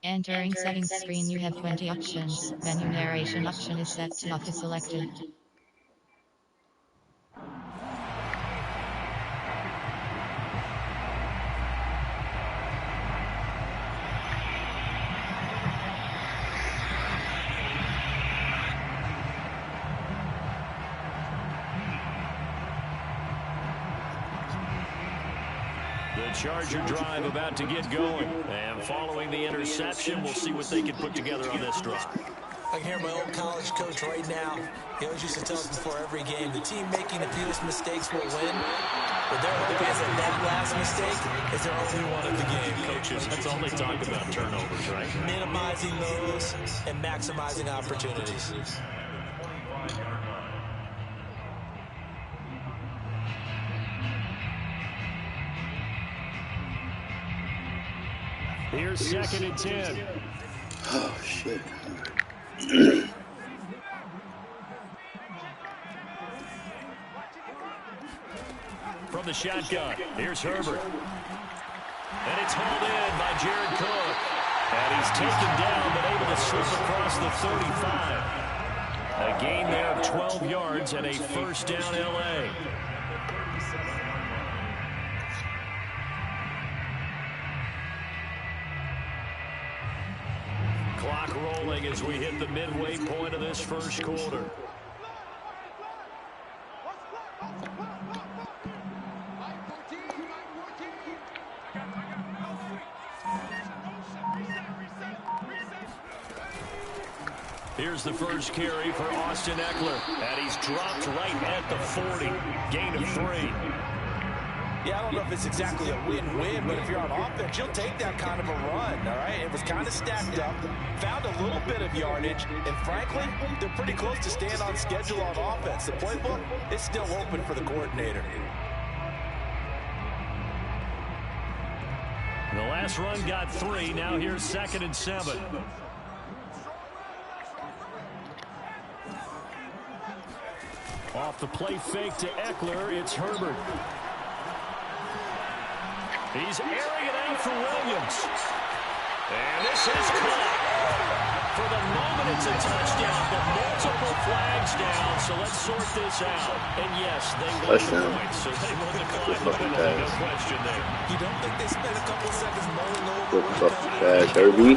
Entering settings screen, you have 20 options. Menu narration option is set to off is selected. The Charger drive about to get going. And following the interception, we'll see what they can put together on this drive. I can hear my old college coach right now. He always used to tell us before every game, the team making the fewest mistakes will win. But their hope is that last mistake is their only one of the game. Coaches, that's all they talk about, turnovers, right? Minimizing those and maximizing opportunities. Here's 2nd and 10. Oh, shit. From the shotgun, here's Herbert. And it's hauled in by Jared Cook. And he's taken down, but able to slip across the 35. A gain there of 12 yards and a first down L.A. Clock rolling as we hit the midway point of this first quarter. Here's the first carry for Austin Eckler. And he's dropped right at the 40. Gain of 3. Yeah, I don't know if it's exactly a win-win, but if you're on offense, you'll take that kind of a run, all right? It was kind of stacked up, found a little bit of yardage, and frankly, they're pretty close to staying on schedule on offense. The playbook is still open for the coordinator. The last run got 3. Now here's 2nd and 7. Off the play fake to Eckler, it's Herbert. He's airing it out for Williams. And this is caught. For the moment, it's a touchdown, but multiple flags down. So let's sort this out. And yes, they won the points, so they won the climb the penalty, no question there. You don't think they spent a couple seconds mulling over Good fucking pass, Herbie.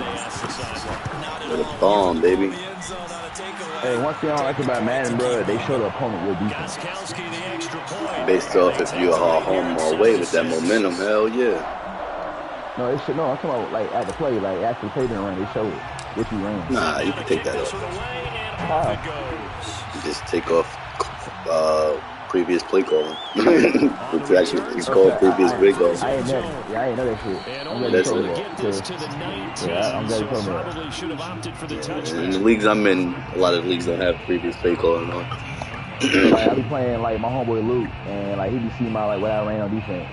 What a bomb, baby. Hey, one thing I don't like about Madden, bro, they show the opponent with defense. Based off if you're home or away with that momentum, hell yeah. No, it should, no, I'm talking about like at the play, like after the play didn't run, they show it what you ran. Nah, you can take that off. You just take off previous play calling. It's actually it's called previous play calling. I ain't know that shit. I'm glad you told me that. Yeah, I'm glad you told me that. In the leagues I'm in, a lot of leagues don't have previous play calling on. Like, I be playing like my homeboy Luke, and like he be seeing my like what I ran on defense.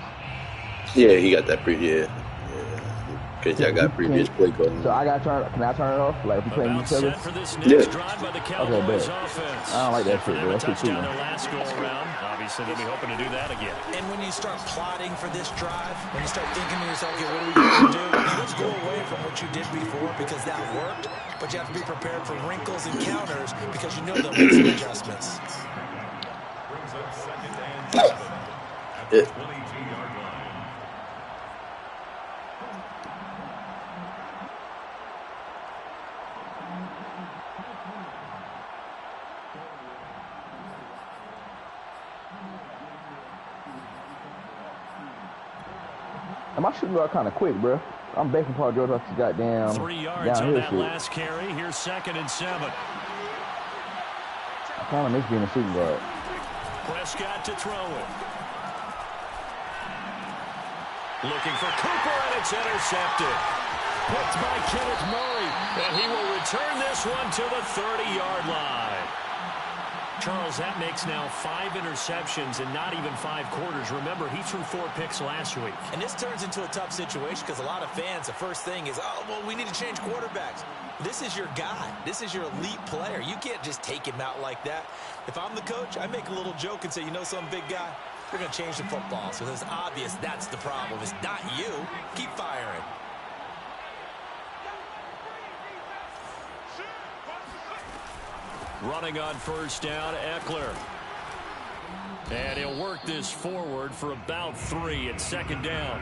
Yeah, he got that because I got previous play calling. So I got can I turn it off? Like if we playing each other? Yeah. Okay, bet. I don't like that shit, bro. That's too cool. Obviously, they'll be hoping to do that again. And when you start plotting for this drive, when you start thinking to yourself, okay, what are we going to do? You just go away from what you did before because that worked, but you have to be prepared for wrinkles and counters because you know they'll make some adjustments. Yeah. And my shooting guard kind of quick, bro. I'm banking Paul George off the goddamn 3 yards down on here that shit. last carry. Here's 2nd and 7. I kind of miss being a shooting guard. Prescott to throw it. Looking for Cooper, and it's intercepted. Picked by Kenneth Murray, and he will return this one to the 30-yard line. Charles, that makes now 5 interceptions in not even 5 quarters. Remember, he threw 4 picks last week. And this turns into a tough situation because a lot of fans, the first thing is, oh, well, we need to change quarterbacks. This is your guy. This is your elite player. You can't just take him out like that. If I'm the coach, I make a little joke and say, you know some big guy? We're going to change the football. So it's obvious that's the problem. It's not you. Keep firing. Running on first down, Eckler. And he'll work this forward for about 3 at second down.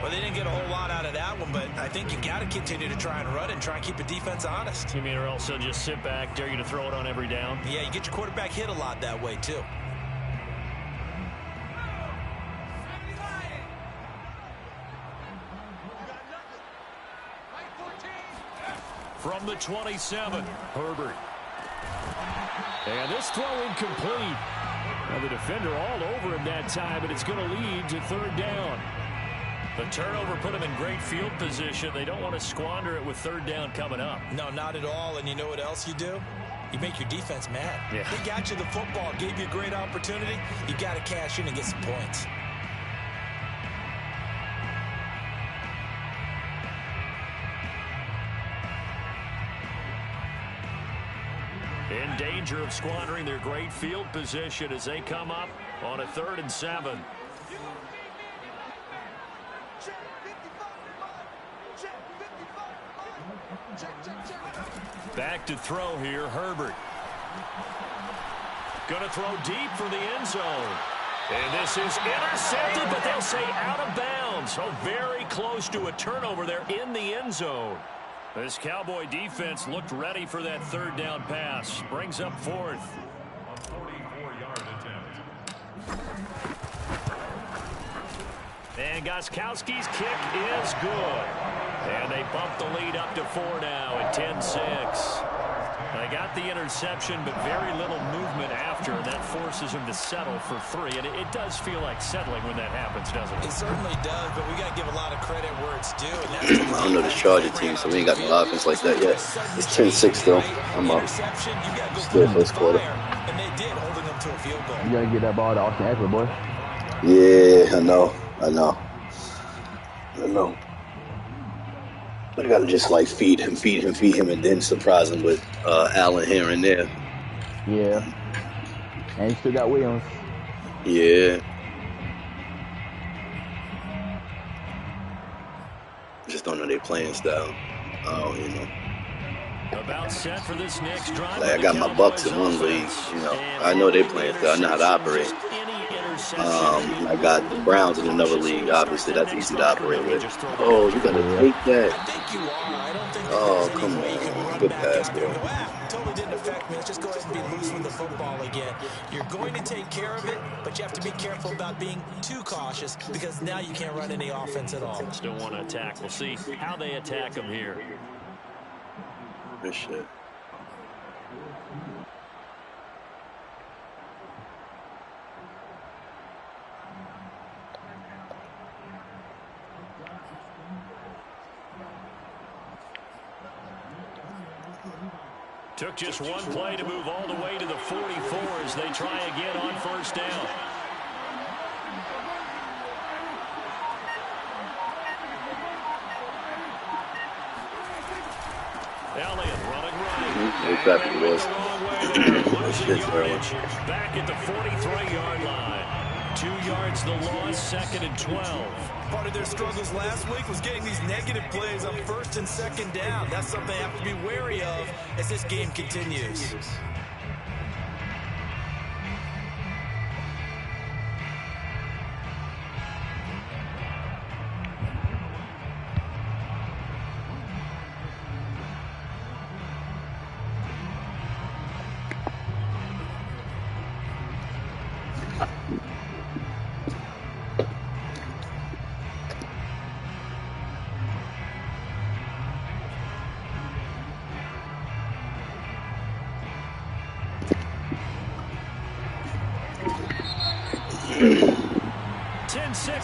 Well, they didn't get a whole lot out of that one, but I think you got to continue to try and run it and try and keep the defense honest. You mean, or else they'll just sit back, dare you to throw it on every down? Yeah, you get your quarterback hit a lot that way, too. From the 27, Herbert. And this throw incomplete. Now the defender all over him that time, and it's going to lead to third down. The turnover put him in great field position. They don't want to squander it with third down coming up. No, not at all. And you know what else you do? You make your defense mad. Yeah. They got you the football, gave you a great opportunity. You got to cash in and get some points. In danger of squandering their great field position as they come up on a 3rd and 7. Back to throw here, Herbert. Going to throw deep for the end zone. And this is intercepted, but they'll say out of bounds. So very close to a turnover there in the end zone. This Cowboy defense looked ready for that third down pass. Brings up 4th. A 44-yard attempt. And Gostkowski's kick is good. And they bump the lead up to 4 now at 10-6. They got the interception, but very little movement after, and that forces him to settle for 3. And it does feel like settling when that happens, doesn't it? It certainly does, but we got to give a lot of credit where it's due. And that's I don't know this Charger team, so we ain't got no offense like that yet. It's 10-6 though. I'm up. Still first quarter. And they did, holding them to a field goal. You gotta get that ball to Austin Eckler, boy. Yeah, I know. I gotta just like feed him, and then surprise him with Allen here and there. Yeah. And you still got Williams. Yeah. Just don't know their playing style. Oh, you know. About set for this next drive. Like I got my Bucks in one league. You know, I know they playing style. I know how to operate. I got the Browns in another league. Obviously, that's easy to operate with. Oh, you gotta take that. Oh, come on. Good pass, bro. Totally didn't affect me. Let's just go ahead and be loose with the football again. You're going to take care of it, but you have to be careful about being too cautious because now you can't run any offense at all. Still want to attack. We'll see how they attack them here. Good shit. Took just one play to move all the way to the 44 as they try again on first down. Elliott running right. Exactly was. Losing yardage back at the 43-yard line. 2 yards the loss, 2nd and 12. Part of their struggles last week was getting these negative plays on 1st and 2nd down. That's something they have to be wary of as this game continues.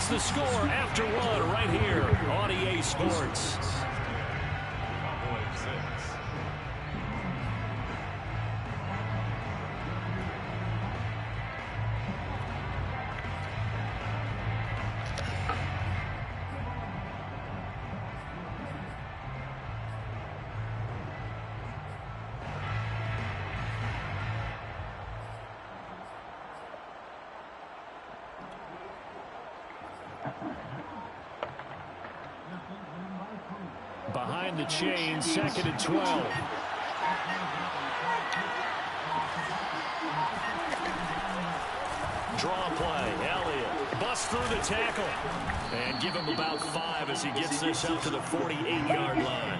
The score after 1 right here on EA Sports. Behind the chain, 2nd and 12. draw play. Elliott busts through the tackle. And give him about 5 as he gets this up to the 48-yard line.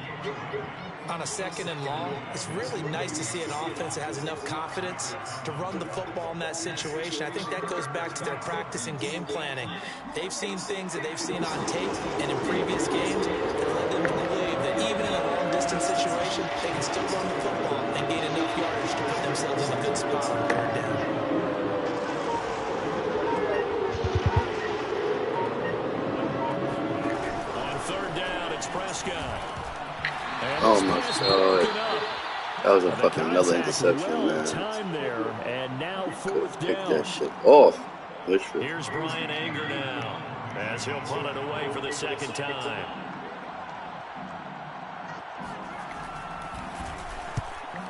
On a 2nd and long, it's really nice to see an offense that has enough confidence to run the football in that situation. I think that goes back to their practice and game planning. They've seen things that they've seen on tape and in previous games that led them to believe that even in a long-distance situation, they can still run the football and gain enough yardage to put themselves in a good spot on 3rd down. On 3rd down, it's Prescott. Oh my God. That was a fucking another interception, man. Time there, and now 4th Pick down. that shit off. Here's Brian Anger now, as he'll punt it away for the 2nd time.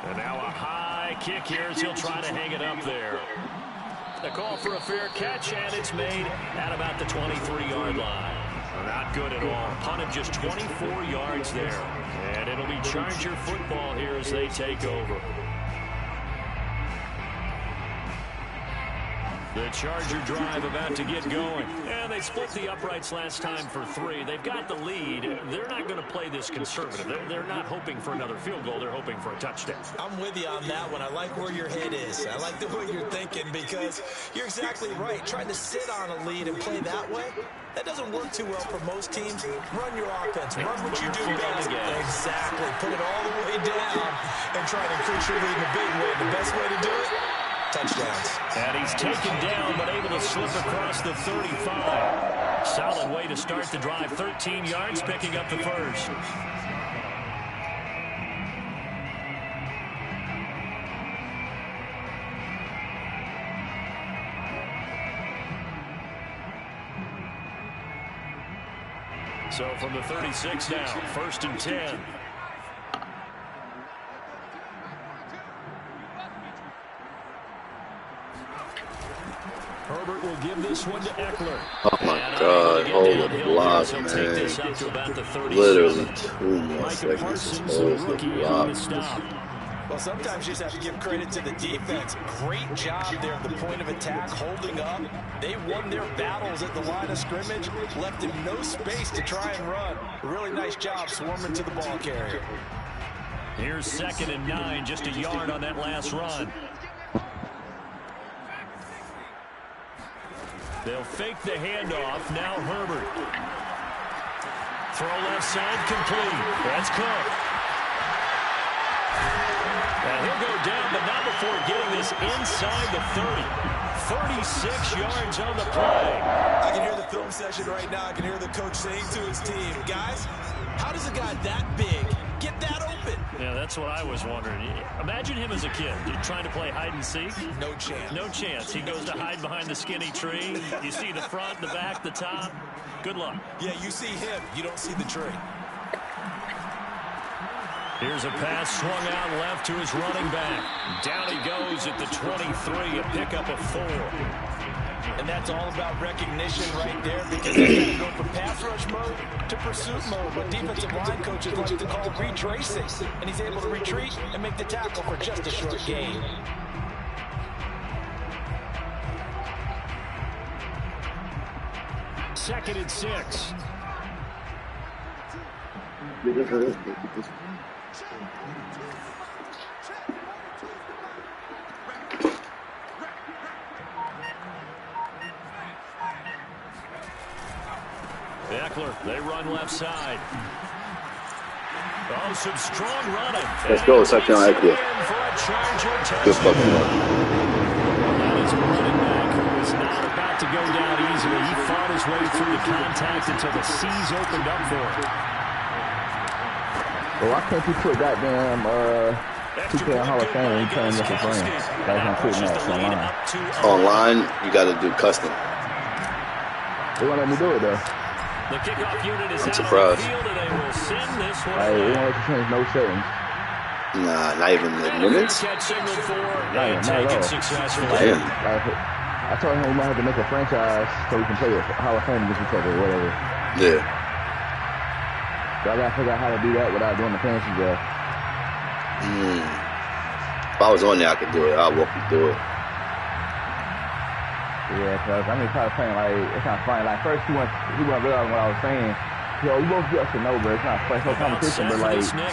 And now a high kick here as he'll try to hang it up there. The call for a fair catch, and it's made at about the 23-yard line. Not good at all. Punted just 24 yards there. And it'll be Charger football here as they take over. The Charger drive about to get going. And they split the uprights last time for 3. They've got the lead. They're not going to play this conservative. They're not hoping for another field goal. They're hoping for a touchdown. I'm with you on that one. I like where your head is. I like the way you're thinking because you're exactly right. Trying to sit on a lead and play that way, that doesn't work too well for most teams. Run your offense. Run what you do best. Exactly. Put it all the way down and try to increase your lead in a big way. The best way to do it, touchdowns. And he's taken down but able to slip across the 35. Solid way to start the drive. 13 yards, picking up the first. So from the 36 now, 1st and 10. Herbert will give this one to Eckler. Oh my God, hold the block, man. Literally 2 more seconds to hold the block. Well, sometimes you just have to give credit to the defense. Great job there at the point of attack, holding up. They won their battles at the line of scrimmage, left him no space to try and run. Really nice job swarming to the ball carrier. Here's 2nd and 9, just a yard on that last run. They'll fake the handoff. Now Herbert. Throw left side, complete. That's Cook. And he'll go down, but not before getting this inside the 30. 36 yards on the play. I can hear the film session right now. I can hear the coach saying to his team, guys, how does a guy that big get that open? Yeah, that's what I was wondering. Imagine him as a kid trying to play hide and seek. No chance. No chance. He goes to hide behind the skinny tree. You see the front, the back, the top. Good luck. Yeah, you see him. You don't see the tree. Here's a pass swung out left to his running back. Down he goes at the 23, a pickup of 4. And that's all about recognition right there because they got to go from pass rush mode to pursuit mode. What defensive line coaches like to call retracing. And he's able to retreat and make the tackle for just a short gain. Second and 6. Eckler, they run left side. Oh, some strong running. Let's go, second on Eckler. Good fucking luck. That is a running back who was not about to go down easily. He fought his way through the contact until the seas opened up for him. Well, why can't you put goddamn 2K Hall of Fame when you playing with your friends? That's not putting that online. Online, you got to do custom. They won't let me do it though. The kickoff unit is I'm out surprised. on the field, and they will send this one. Like, they won't let you change no settings. Nah, not even like minutes. Catch signaled for Not and at taken all. successfully. Damn. Like, I told him we might have to make a franchise so we can play with Hall of Fame against each other or whatever. Yeah. So I gotta figure out how to do that without doing the fancy draft. If I was on there, I could do it. I'll walk you through it. Yeah, cause I mean, kind of playing like it's kind of funny. Like first he wasn't realizing what I was saying. Yo, you both get us to know, bro. It's not no competition, but like, I'm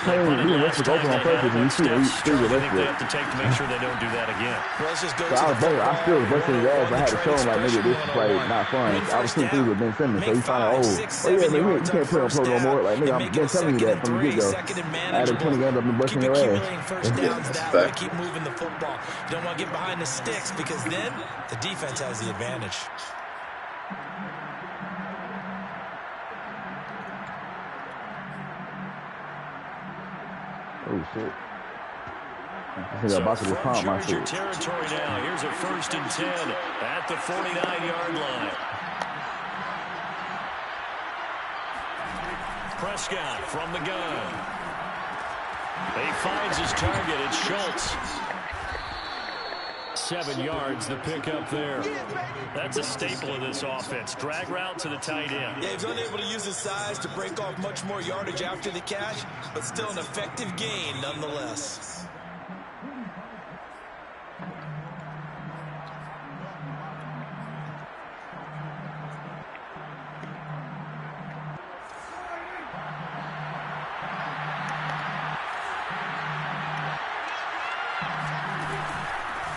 playing leaving Westbrook open on purpose, and you see me free with Westbrook. They have to take to make sure they don't do that again. Well, let's just go so I still was busting his ass. I had to show him like, nigga, this is like not fun. I was shooting threes with Ben Simmons, so he's trying to, oh yeah, man, you can't play on pro no more. Like, nigga, I've been telling you that from the get go. I had 20 games, I've been busting your ass. Yeah, that's fact. Keep moving the football. You don't want to get behind the sticks because then the defense has the advantage. Oh shit. So about to from Georgia territory now, here's a 1st and 10 at the 49-yard line. Prescott from the gun. He finds his target. It's Schultz. 7 yards, the pickup there. That's a staple of this offense. Drag route to the tight end. Yeah, he's unable to use his size to break off much more yardage after the catch, but still an effective gain nonetheless.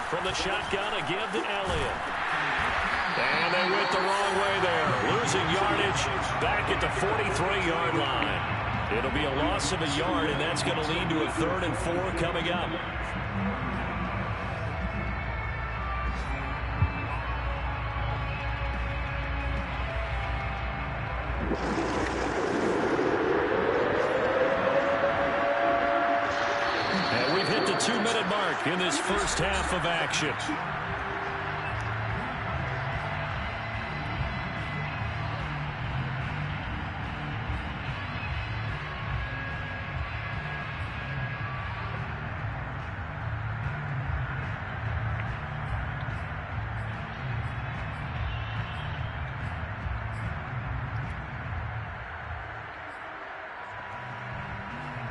From the shotgun, a give to Elliott. And they went the wrong way there. Losing yardage back at the 43-yard line. It'll be a loss of a yard, and that's going to lead to a 3rd and 4 coming up. And we've hit the 2-minute mark in this first half of action.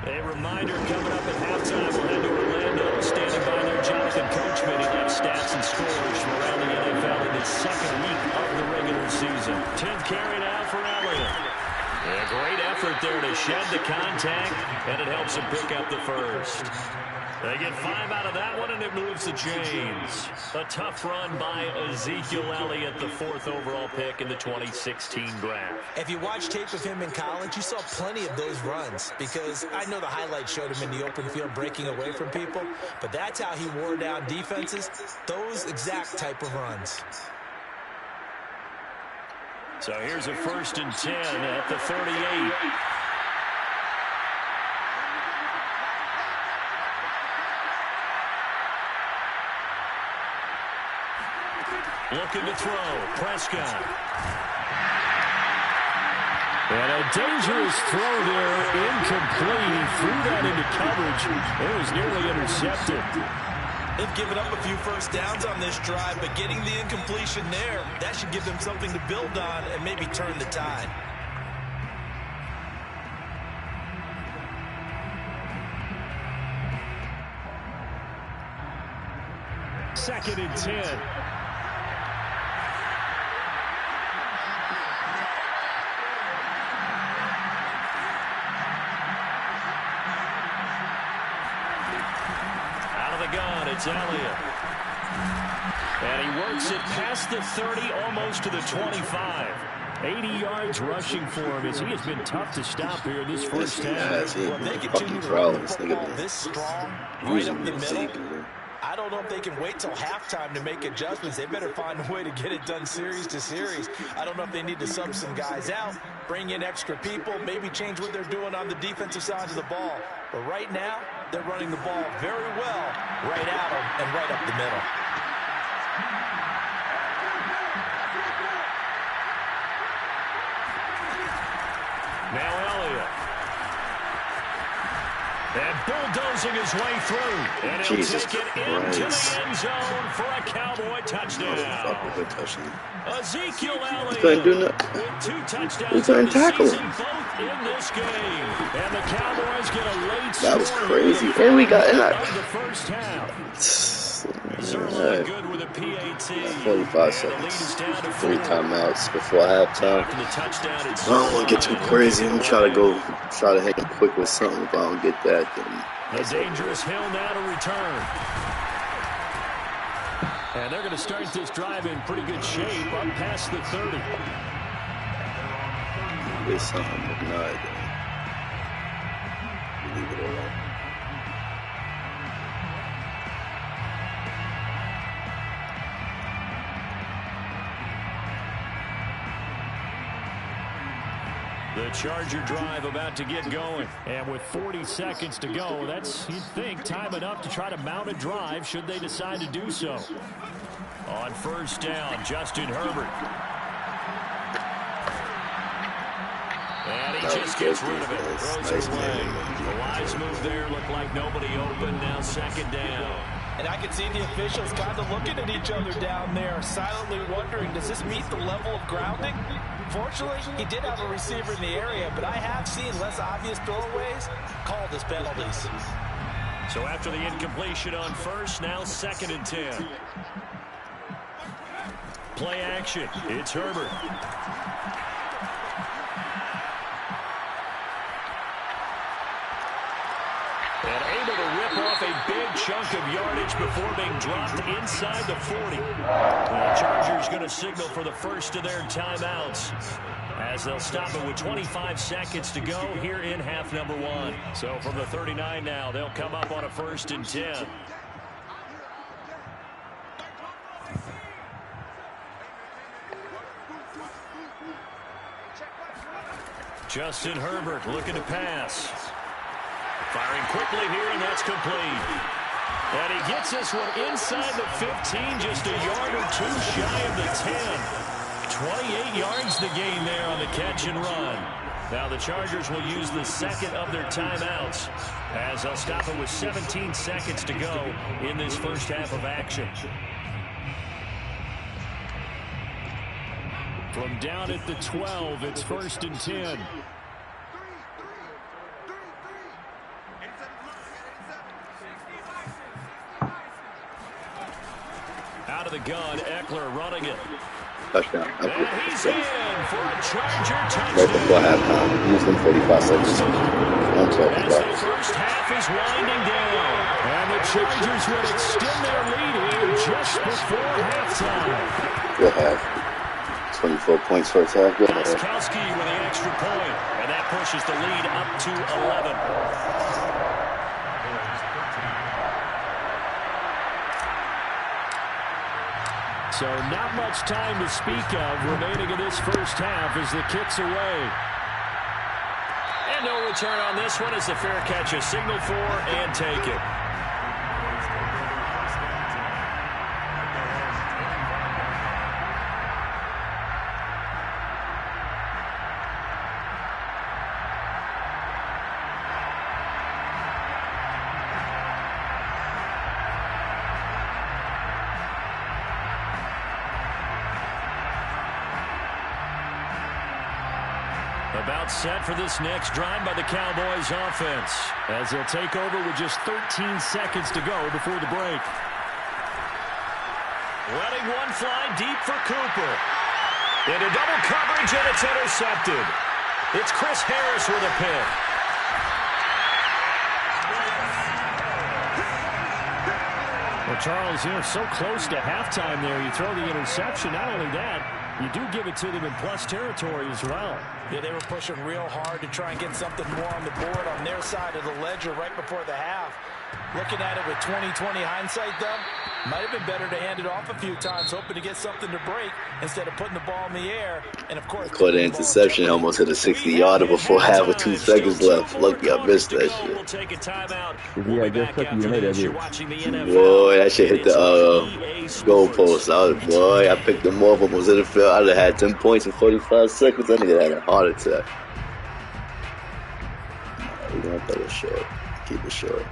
A reminder coming up at halftime. We'll head to Orlando. Standing by there, Jonathan Coachman. He left stats and scores from around the NFL in his 2nd week of the regular season. 10th carry now for Elliott. A great effort there to shed the contact, and it helps him pick up the first. They get 5 out of that one, and it moves the chains. A tough run by Ezekiel Elliott, the 4th overall pick in the 2016 draft. If you watch tape of him in college, you saw plenty of those runs because I know the highlights showed him in the open field breaking away from people, but that's how he wore down defenses, those exact type of runs. So here's a 1st and 10 at the 38. Looking to throw. Prescott. And a dangerous throw there. Incomplete. He threw that into coverage. It was nearly intercepted. They've given up a few first downs on this drive, but getting the incompletion there, that should give them something to build on and maybe turn the tide. Second and 10. It's Elliott. And he works it past the 30, almost to the 25. 80 yards rushing for him as he has been tough to stop here in this first half. Well, they continue to run the football this strong, right up the middle. I don't know if they can wait till halftime to make adjustments. They better find a way to get it done series to series. I don't know if they need to sub some guys out, bring in extra people, maybe change what they're doing on the defensive side of the ball. But right now, they're running the ball very well right at them and right up the middle. Now Elliott. And bulldozing his way through. And he'll take it into the end zone for a Cowboy touchdown. Ezekiel Elliott with 2 touchdowns in the season, both in this game. And the Cowboys get a late that was crazy. And we got in the first half. certainly look good with a PAT. 45 seconds. 3 timeouts before halftime. I don't want to get too crazy. I'm try to hit him quick with something. If I don't get that, then a dangerous Hill now to return. And they're going to start this drive in pretty good shape up past the 30. There's something with nine. Leave it alone. The Charger drive about to get going. And with 40 seconds to go, that's, you'd think, time enough to try to mount a drive should they decide to do so. On first down, Justin Herbert. And he just gets rid of it. Throws it away. A wise move there. Looked like nobody open. Now second down. And I can see the officials kind of looking at each other down there, silently wondering, does this meet the level of grounding? Fortunately, he did have a receiver in the area, but I have seen less obvious throwaways called as penalties. So after the incompletion on first, now second and 10. Play action. It's Herbert. And able to rip off a big chunk of yardage before being dropped inside the 40. The Chargers going to signal for the first of their timeouts as they'll stop it with 25 seconds to go here in half number 1. So from the 39 now, they'll come up on a first and 10. Justin Herbert looking to pass. Firing quickly here, and that's complete. And he gets this one inside the 15, just a yard or two shy of the 10. 28 yards the gain there on the catch and run. Now the Chargers will use the second of their timeouts as they'll stop it with 17 seconds to go in this first half of action. From down at the 12, it's first and 10. Out of the gun, Eckler running it. Touchdown. And he's in for a Charger touchdown. Right before halftime. Use them 45 seconds. I'm talking As about. the first half is winding down. And the Chargers will extend their lead here just before halftime. Good half. 24 points first half. Good half. Gostkowski with the extra point. And that pushes the lead up to 11. So not much time to speak of remaining in this first half as the kick's away. And no return on this one as the fair catch is signaled for and taken. About set for this next drive by the Cowboys offense as they'll take over with just 13 seconds to go before the break. Letting one fly deep for Cooper. Into double coverage, and it's intercepted. It's Chris Harris with a pick. Well, Charles, you're so close to halftime there. You throw the interception. Not only that, you do give it to them in plus territory as well. Yeah, they were pushing real hard to try and get something more on the board on their side of the ledger right before the half. Looking at it with 20/20 hindsight, though, might have been better to hand it off a few times, hoping to get something to break instead of putting the ball in the air. And, of course, Caught an interception, almost hit a 60-yarder before half with 2 seconds left. Lucky I missed that shit. We'll take a timeout. Yeah, just lucky you made that hit. Boy, that shit hit the goalpost. Boy, I picked them off, almost in the field. I'd have had 10 points in 45 seconds. That nigga had a heart attack. We're going to throw it short. Keep it short.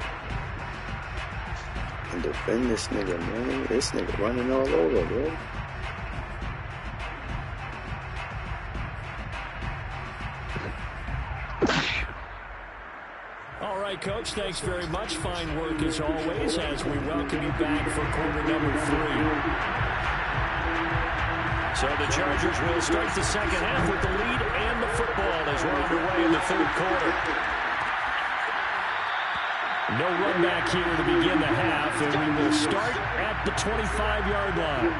And defend this nigga, man. This nigga running all over, bro. All right, Coach, thanks very much. Fine work as always as we welcome you back for quarter number 3. So the Chargers will start the second half with the lead and the football as we're underway in the third quarter. No run back here to begin the half, and we will start at the 25-yard line.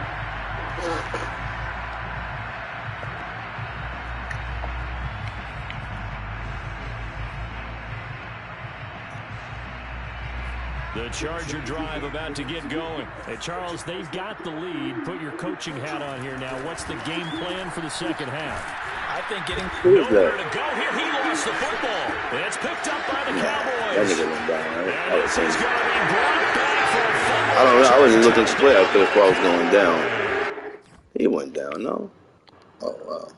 The Charger drive about to get going. Hey, Charles, they've got the lead. Put your coaching hat on here now. What's the game plan for the second half? I think getting nowhere to go here. He lost the football. It's picked up by the Cowboys. That nigga went down, right? And this is going to be brought back for a fumble. I don't know. I wasn't looking to play. I thought the ball was going down. He went down, no? Oh, wow.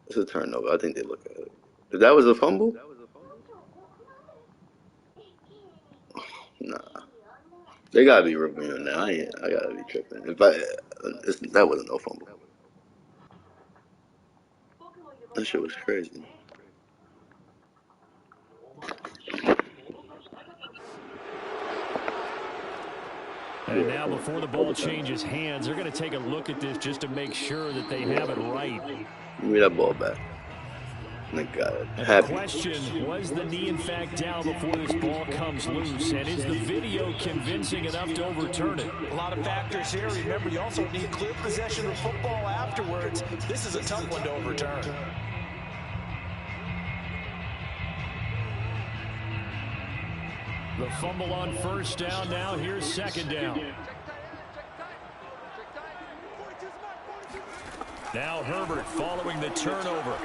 It's a turnover. I think they look at it. That was a fumble? Nah. They gotta be reviewing now. I gotta be tripping. That wasn't no fumble. That shit was crazy. And now before the ball changes hands, they're going to take a look at this just to make sure that they have it right. Give me that ball back. They got it. The question, was the knee in fact down before this ball comes loose? And is the video convincing enough to overturn it? A lot of factors here. Remember, you also need clear possession of football afterwards. This is a tough one to overturn. The fumble on first down. Now here's second down. Now Herbert following the turnover.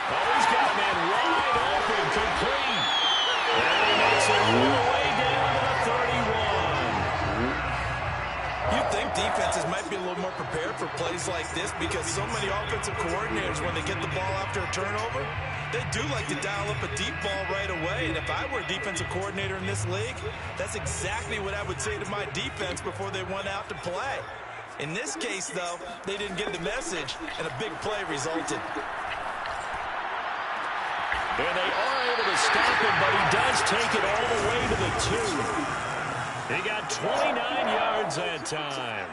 Oh, he's got a man wide open, complete. And he makes it all the way down to the 31. You think defenses might be a little more prepared for plays like this because so many offensive coordinators, when they get the ball after a turnover, they do like to dial up a deep ball right away. And if I were a defensive coordinator in this league, that's exactly what I would say to my defense before they went out to play. In this case, though, they didn't get the message, and a big play resulted. And they are able to stop him, but he does take it all the way to the 2. He got 29 yards that time.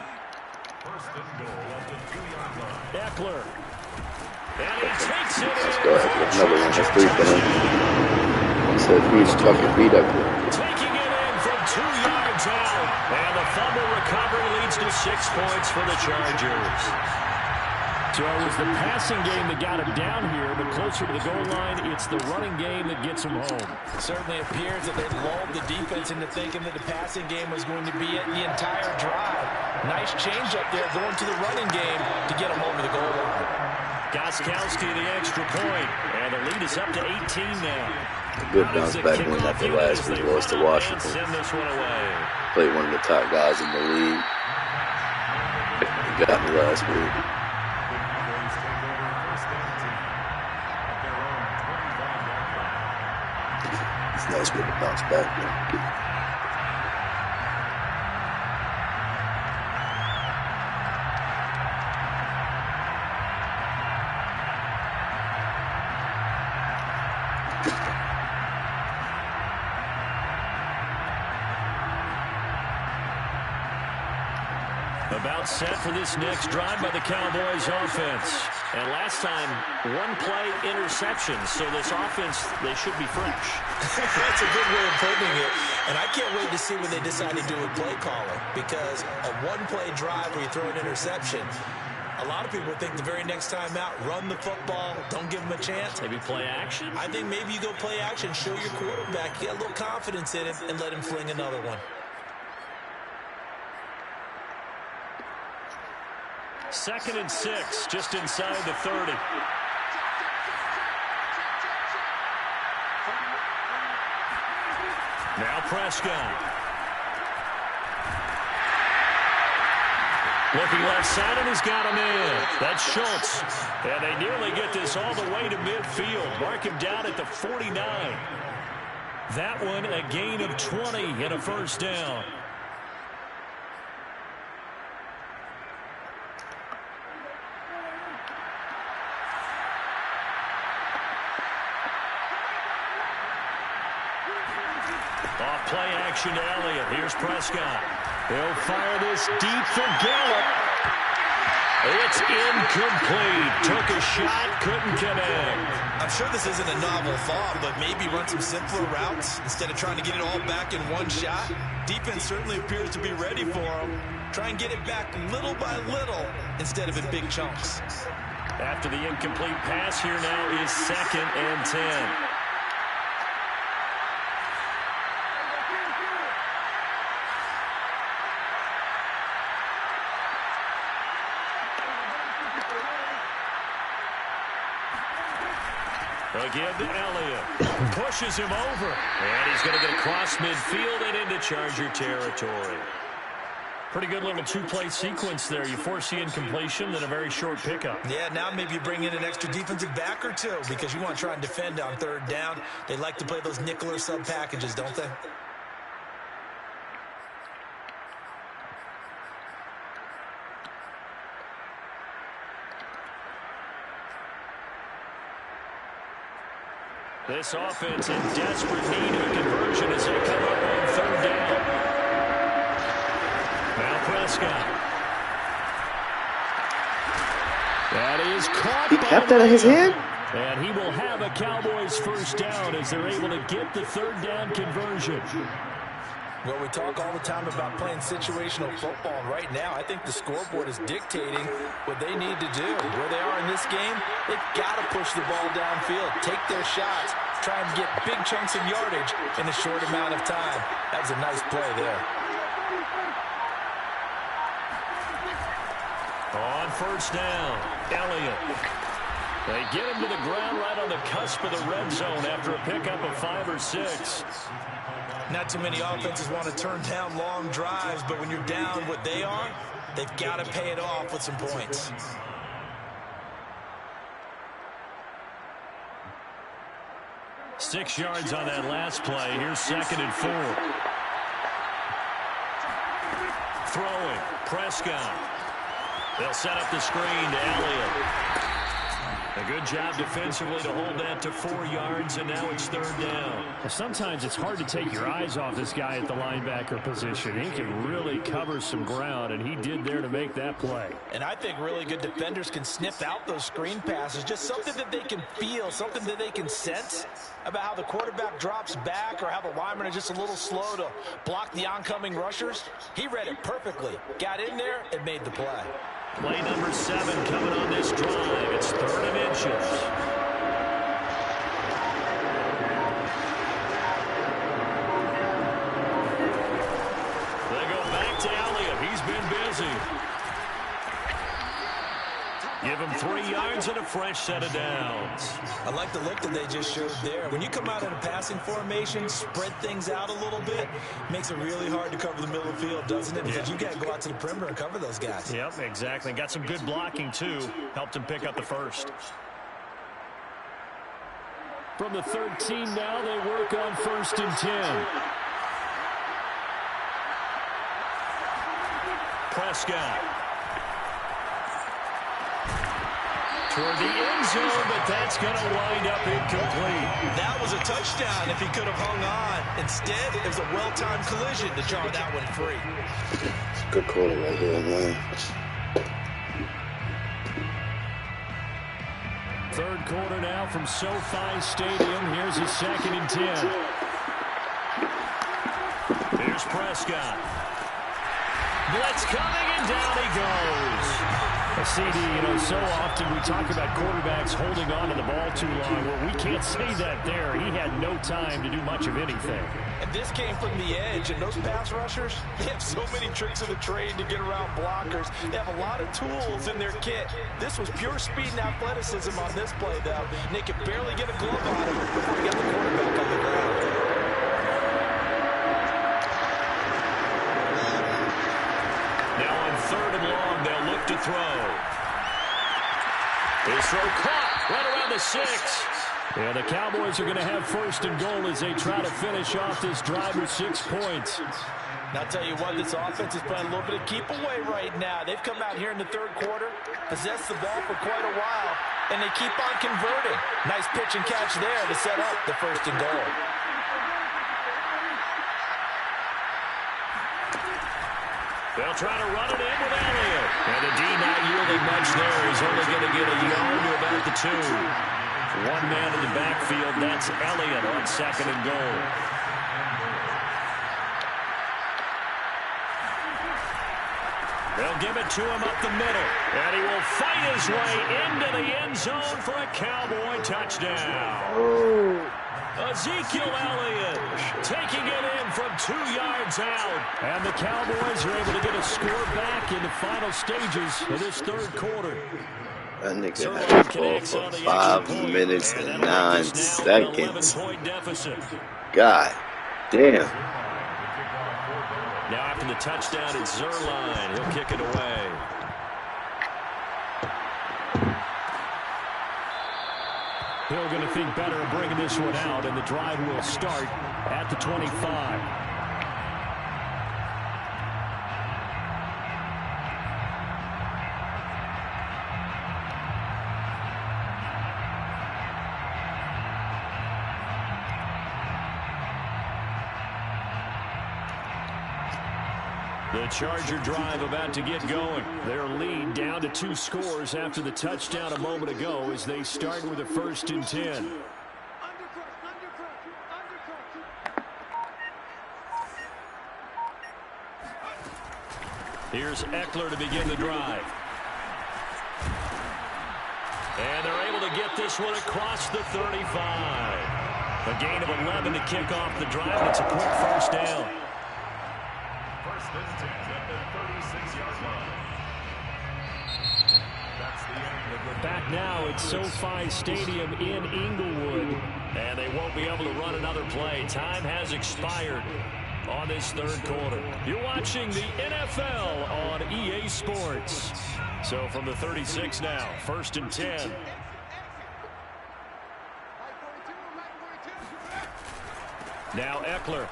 First and goal at the 2-yard line. Eckler. And he takes it Let's in. go ahead. Another one. That's 3 for him. He said, "Please fucking beat up." Taking it in from 2 yards out. And the fumble recovery leads to 6 points for the Chargers. So it was the passing game that got him down here, but closer to the goal line, it's the running game that gets him home. It certainly appears that they lulled the defense into thinking that the passing game was going to be it the entire drive. Nice change up there going to the running game to get him over the goal line. Gostkowski the extra point, and the lead is up to 18 now. A good bounce back win after last week lost to Washington. Send this one away. Played one of the top guys in the league. He got me last week. It's nice way to bounce back, man. About set for this next drive by the Cowboys offense. And last time, one play interception. So this offense, they should be fresh. That's a good way of putting it. And I can't wait to see what they decide to do with play caller. Because a one-play drive where you throw an interception, a lot of people think the very next time out, run the football, don't give them a chance. Maybe play action? I think maybe you go play action, show your quarterback, get a little confidence in him, and let him fling another one. Second and 6, just inside the 30. Now Prescott. Looking left side, and he's got him in. That's Schultz. And they nearly get this all the way to midfield. Mark him down at the 49. That one a gain of 20 and a first down. Play action to Elliott. Here's Prescott. He'll fire this deep for Gallup. It's incomplete. Took a shot, couldn't connect. I'm sure this isn't a novel thought, but maybe run some simpler routes instead of trying to get it all back in one shot. Defense certainly appears to be ready for him. Try and get it back little by little instead of in big chunks. After the incomplete pass, here now is 2nd and 10. Again to Elliott. Pushes him over. And he's going to get across midfield and into Charger territory. Pretty good little two-play sequence there. You force the incompletion, then a very short pickup. Yeah, now maybe you bring in an extra defensive back or two because you want to try and defend on 3rd down. They like to play those nickel or sub packages, don't they? This offense in desperate need of a conversion as they come up on 3rd down. Now Prescott. That is caught. He kept that in his hand? And he will have a Cowboys 1st down as they're able to get the 3rd down conversion. Well, we talk all the time about playing situational football, and right now I think the scoreboard is dictating what they need to do. Where they are in this game, they've got to push the ball downfield, take their shots, try and get big chunks of yardage in a short amount of time. That was a nice play there. On 1st down, Elliott. They get him to the ground right on the cusp of the red zone after a pickup of 5 or 6. Not too many offenses want to turn down long drives, but when you're down what they are, they've got to pay it off with some points. Six yards on that last play. Here's 2nd and 4. Throwing. Prescott. They'll set up the screen to Elliott. A good job defensively to hold that to 4 yards, and now it's 3rd down. Sometimes it's hard to take your eyes off this guy at the linebacker position. He can really cover some ground, and he did there to make that play. And I think really good defenders can sniff out those screen passes, just something that they can feel, something that they can sense about how the quarterback drops back or how the linemen are just a little slow to block the oncoming rushers. He read it perfectly, got in there, and made the play. Play number 7 coming on this drive. It's 3rd and inches. They go back to Elliott. He's been busy. Give him 3 yards and a fresh set of downs. I like the look that they just showed there. When you come out in a passing formation, spread things out a little bit, makes it really hard to cover the middle of the field, doesn't it? Because you got to go out to the perimeter and cover those guys. Yep, exactly. Got some good blocking, too. Helped him pick up the 1st. From the 13 now, they work on 1st and 10. Prescott. Toward the end zone, but that's going to wind up incomplete. That was a touchdown if he could have hung on. Instead, it was a well-timed collision to jar that one free. Good call right there, man. 3rd quarter now from SoFi Stadium. Here's a 2nd and 10. Here's Prescott. Blitz coming, and down he goes. CD, so often we talk about quarterbacks holding on to the ball too long. Well, we can't say that there. He had no time to do much of anything. And this came from the edge, and those pass rushers, they have so many tricks of the trade to get around blockers. They have a lot of tools in their kit. This was pure speed and athleticism on this play, though. And they could barely get a glove on him before he got the quarterback on the ground. Now on 3rd and long, they'll look to throw. His throw caught right around the 6. Yeah, the Cowboys are going to have 1st and goal as they try to finish off this drive with 6 points. And I'll tell you what, this offense is playing a little bit of keep away right now. They've come out here in the 3rd quarter, possessed the ball for quite a while, and they keep on converting. Nice pitch and catch there to set up the 1st and goal. They'll try to run it in with Elliott. And the D not yielding much there. He's only going to get a yard to about the 2. One man in the backfield. That's Elliott on 2nd and goal. They'll give it to him up the middle. And he will fight his way into the end zone for a Cowboy touchdown. Ezekiel Elliott taking it in from 2 yards out. And the Cowboys are able to get a score back in the final stages of this 3rd quarter. That nigga had the ball for 5 minutes and 9 seconds. God damn. Now after the touchdown, it's Zerline. He'll kick it away. Hill going to think better of bringing this one out, and the drive will start at the 25. The Charger drive about to get going. Their lead down to 2 scores after the touchdown a moment ago as they start with a 1st and 10. Here's Eckler to begin the drive. And they're able to get this one across the 35. A gain of 11 to kick off the drive, and it's a quick 1st down. 1st and 10 at the 36-yard line. That's the end of the Back now at SoFi Stadium in Inglewood. And they won't be able to run another play. Time has expired on this 3rd quarter. You're watching the NFL on EA Sports. So from the 36 now, 1st and 10. Now Eckler.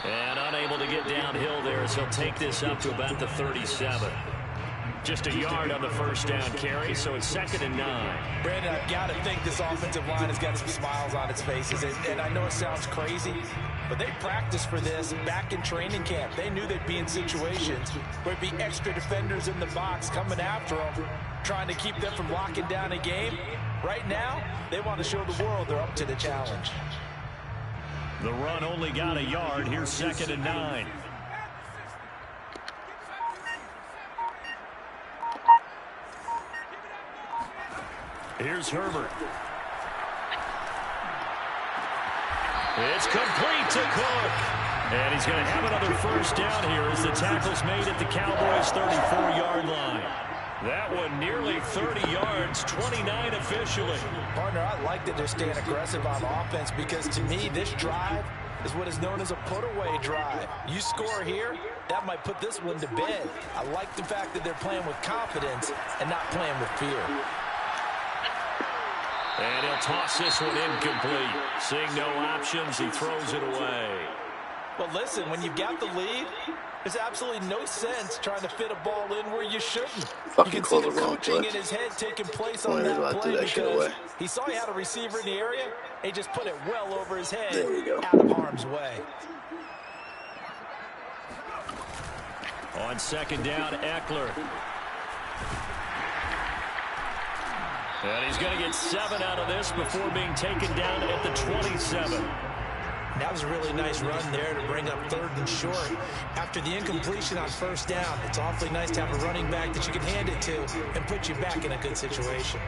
And unable to get downhill there, so he'll take this up to about the 37. Just a yard on the 1st down carry, so it's 2nd and 9. Brandon, I've got to think this offensive line has got some smiles on its faces. And I know it sounds crazy, but they practiced for this back in training camp. They knew they'd be in situations where it'd be extra defenders in the box coming after them, trying to keep them from locking down a game. Right now, they want to show the world they're up to the challenge. The run only got a yard. Here's 2nd and 9. Here's Herbert. It's complete to Cook. And he's going to have another 1st down here as the tackle's made at the Cowboys' 34-yard line. That one nearly 30 yards, 29 officially. Partner, I like that they're staying aggressive on offense because to me, this drive is what is known as a put-away drive. You score here, that might put this one to bed. I like the fact that they're playing with confidence and not playing with fear. And he'll toss this one incomplete. Seeing no options, he throws it away. Well, listen, when you've got the lead, there's absolutely no sense trying to fit a ball in where you shouldn't. Fucking you can call see the the wrong coaching play. in his head taking place on that play because away. he saw he had a receiver in the area, and he just put it well over his head, There we go. out of harm's way. On 2nd down, Eckler. And he's going to get 7 out of this before being taken down at the 27. That was a really nice run there to bring up 3rd and short. After the incompletion on 1st down, it's awfully nice to have a running back that you can hand it to and put you back in a good situation.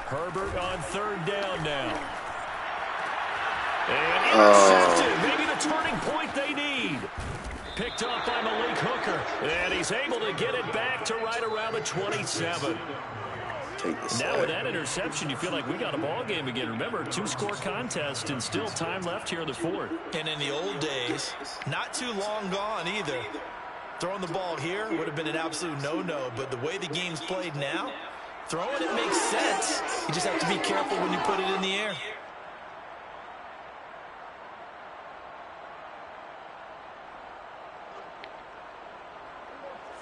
Herbert on 3rd down now. And intercepted. Maybe the turning point they need. Picked up by Malik Hooker. And he's able to get it back to right around the 27. Now with that interception, you feel like we got a ball game again. Remember, 2-score contest and still time left here in the 4th. And in the old days, not too long gone either. Throwing the ball here would have been an absolute no-no. But the way the game's played now, throwing it makes sense. You just have to be careful when you put it in the air.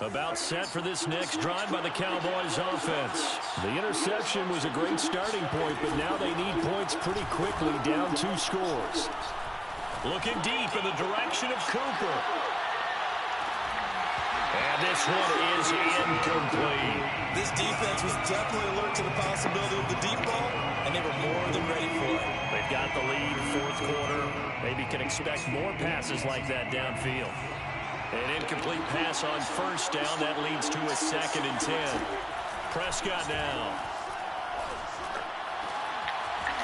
About set for this next drive by the Cowboys offense. The interception was a great starting point, but now they need points pretty quickly, down 2 scores. Looking deep in the direction of Cooper. And this one is incomplete. This defense was definitely alert to the possibility of the deep ball, and they were more than ready for it. They've got the lead, 4th quarter. Maybe can expect more passes like that downfield. An incomplete pass on 1st down. That leads to a 2nd and 10. Prescott now.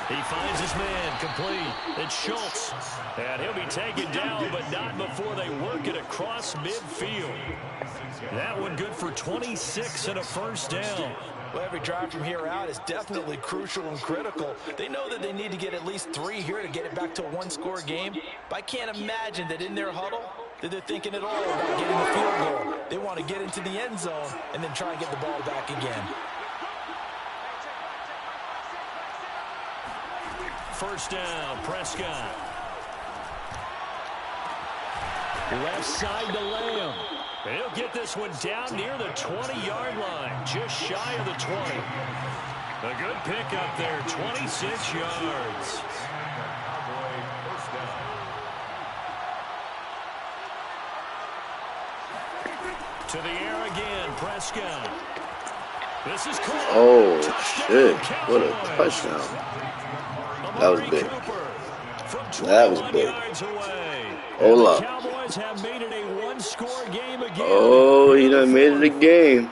He finds his man, complete. It's Schultz. And he'll be taken down, but not before they work it across midfield. That one good for 26 and a 1st down. Well, every drive from here out is definitely crucial and critical. They know that they need to get at least 3 here to get it back to a 1-score game. But I can't imagine that in their huddle that they're thinking at all about getting a field goal. They want to get into the end zone and then try and get the ball back again. 1st down, Prescott. Left side to Lamb. He'll get this one down near the 20-yard line, just shy of the 20. A good pickup there, 26 yards. To the air again, Prescott. This is caught. Oh, shit. What a touchdown. That was big. That was big. Hold up. Cowboys have made it a 1-score game again. Oh, he done made it a game.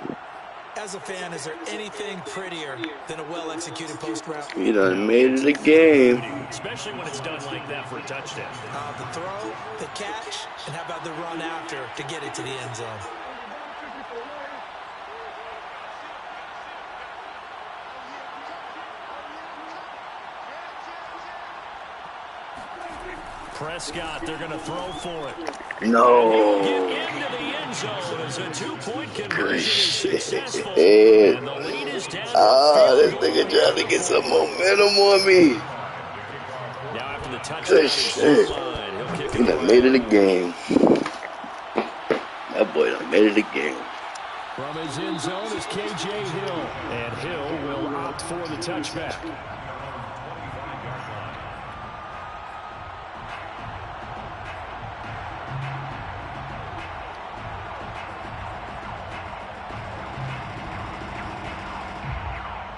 As a fan, is there anything prettier than a well-executed post route? He done made it a game. Especially when it's done like that for a touchdown. The throw, the catch, and how about the run after to get it to the end zone? Prescott, they're going to throw for it. No. Get into the end zone as a 2-point conversion is successful. And the lead is down. This nigga trying to get some momentum on me. Now after the touchdown, Good shit. He done made it a game. That boy done made it a game. From his end zone is K.J. Hill. And Hill will opt for the touchback.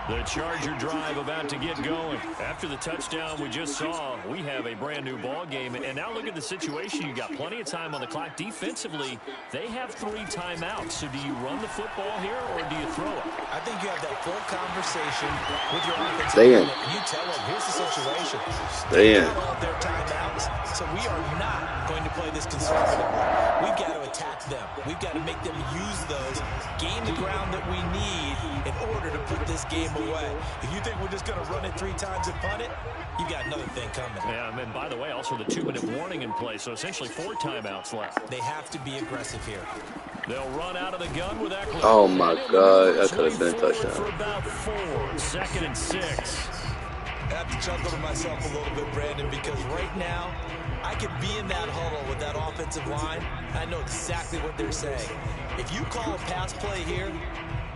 The Charger drive about to get going. After the touchdown we just saw, we have a brand new ball game. And now look at the situation. You got plenty of time on the clock. Defensively, they have 3 timeouts. So do you run the football here or do you throw it? I think you have that full conversation with your offensive Stay in. unit. You tell them, here's the situation. Stay in. All of their timeouts. So we are not going to play this conservative. We've got to attack them. We've got to make them use those, gain the ground that we need in order to put this game away. If you think we're just going to run it 3 times and punt it, you got another thing coming. Yeah, and by the way, also the 2-minute warning in play, so essentially 4 timeouts left. They have to be aggressive here. They'll run out of the gun with Eckler. Oh my God, that could have been a touchdown. For about 4, 2nd and 6. I have to chuckle to myself a little bit, Brandon, because right now, I could be in that huddle with that offensive line. I know exactly what they're saying. If you call a pass play here,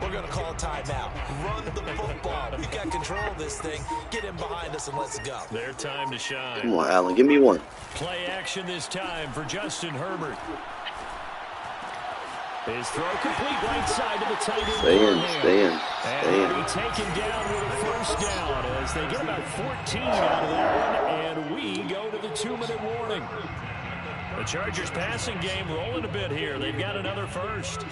we're going to call a timeout. Run the football. We've got control of this thing. Get him behind us and let's go. Their time to shine. Come on, Allen, give me one. Play action this time for Justin Herbert. His throw complete right side to the tight end. Stay in. And he'll be taken down with a 1st down as they get about 14 out of that one. And we go to the 2-minute warning. The Chargers passing game rolling a bit here. They've got another 1st.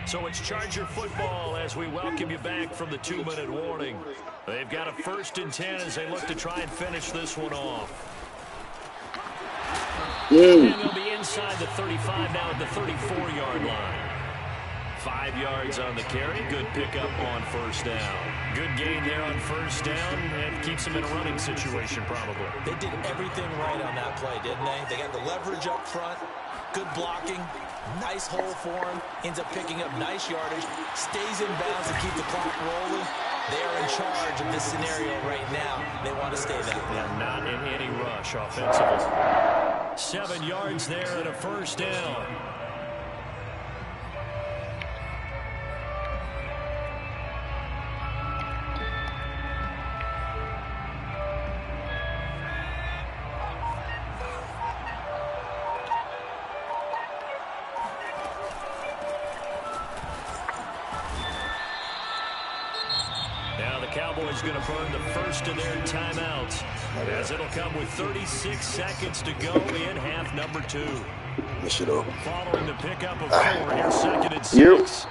So it's Charger football as we welcome you back from the 2-minute warning. They've got a 1st and 10 as they look to try and finish this one off. And they'll be inside the 35 now at the 34-yard line. 5 yards on the carry. Good pickup on 1st down. Good gain there on 1st down and keeps them in a running situation probably. They did everything right on that play, didn't they? They got the leverage up front, good blocking, nice hole for him, ends up picking up nice yardage, stays in bounds to keep the clock rolling. They are in charge of this scenario right now. They want to stay that way. And not in any rush offensively. 7 yards there and a first down. Now the Cowboys going to burn the first of their timeouts, as it'll come with 36 seconds to go in half number 2. Following the pickup of 4, here's 2nd and 6.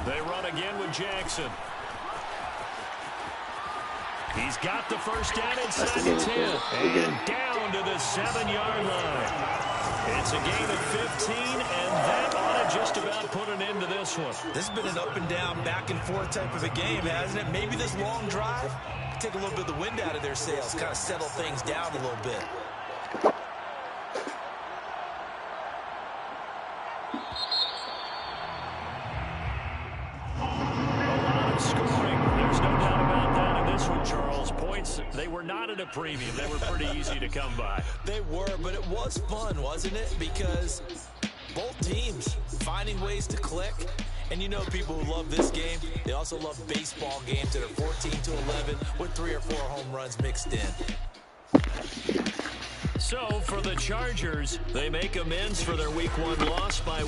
They run again with Jackson. He's got the first down inside the 10 and down to the 7-yard line. It's a gain of 15, and that ought to just about put an end to this one. This has been an up and down, back and forth type of a game, hasn't it? Maybe this long drive take a little bit of the wind out of their sails, kind of settle things down a little bit. Charles, points, they were not at a premium. They were pretty easy to come by. They were, but it was fun, wasn't it? Because both teams finding ways to click. And you know people who love this game, they also love baseball games that are 14-11 with 3 or 4 home runs mixed in. So for the Chargers, they make amends for their Week 1 loss by